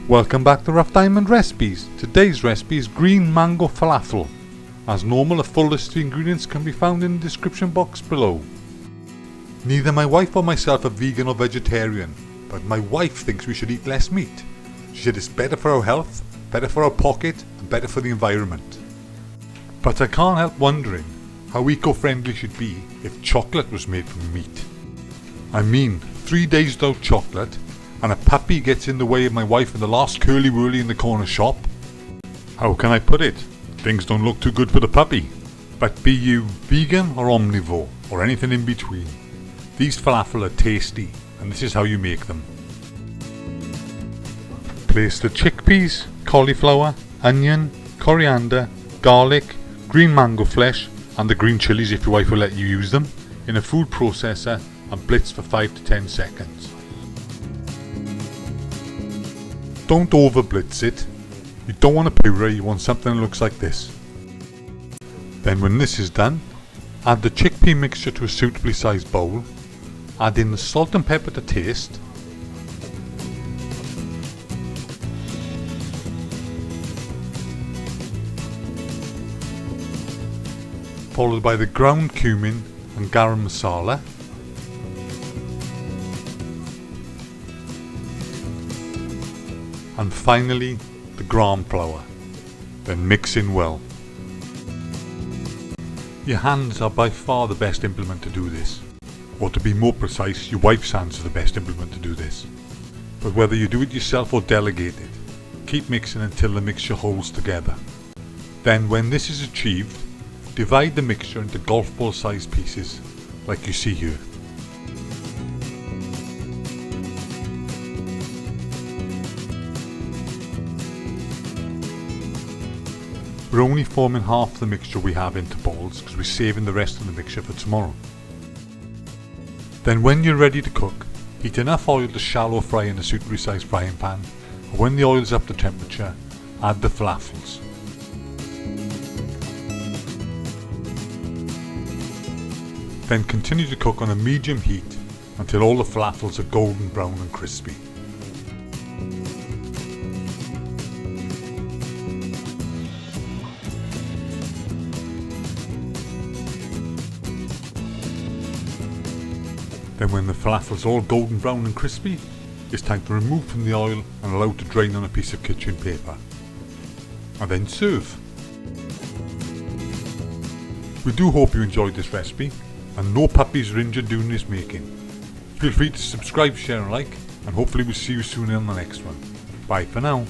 Welcome back to Rough Diamond Recipes. Today's recipe is green mango falafel. As normal, a full list of ingredients can be found in the description box below. Neither my wife or myself are vegan or vegetarian, but my wife thinks we should eat less meat. She said it's better for our health, better for our pocket, and better for the environment. But I can't help wondering how eco-friendly it should be if chocolate was made from meat. I mean, 3 days without chocolate, and a puppy gets in the way of my wife and the last curly whirly in the corner shop. How can I put it? Things don't look too good for the puppy. But be you vegan or omnivore, or anything in between, these falafel are tasty, and this is how you make them. Place the chickpeas, cauliflour, onion, coriander, garlic, green mango flesh, and the green chilies if your wife will let you use them, in a food processor and blitz for 5 to 10 seconds. Don't over blitz it. You don't want a puree, you want something that looks like this. Then when this is done, add the chickpea mixture to a suitably sized bowl, add in the salt and pepper to taste, followed by the ground cumin and garam masala, and finally the gram flour. Then mix in well. Your hands are by far the best implement to do this, or to be more precise, your wife's hands are the best implement to do this. But whether you do it yourself or delegate it, keep mixing until the mixture holds together. Then when this is achieved, divide the mixture into golf ball sized pieces like you see here. We're only forming half the mixture we have into balls because we're saving the rest of the mixture for tomorrow. Then when you're ready to cook, heat enough oil to shallow fry in a suitably sized frying pan, and when the oil is up to temperature, add the falafels. Then continue to cook on a medium heat until all the falafels are golden brown and crispy. Then when the falafels are all golden brown and crispy, it's time to remove from the oil and allow to drain on a piece of kitchen paper. And then serve. We do hope you enjoyed this recipe, and no puppies are injured doing this making. Feel free to subscribe, share and like, and hopefully we'll see you soon on the next one. Bye for now.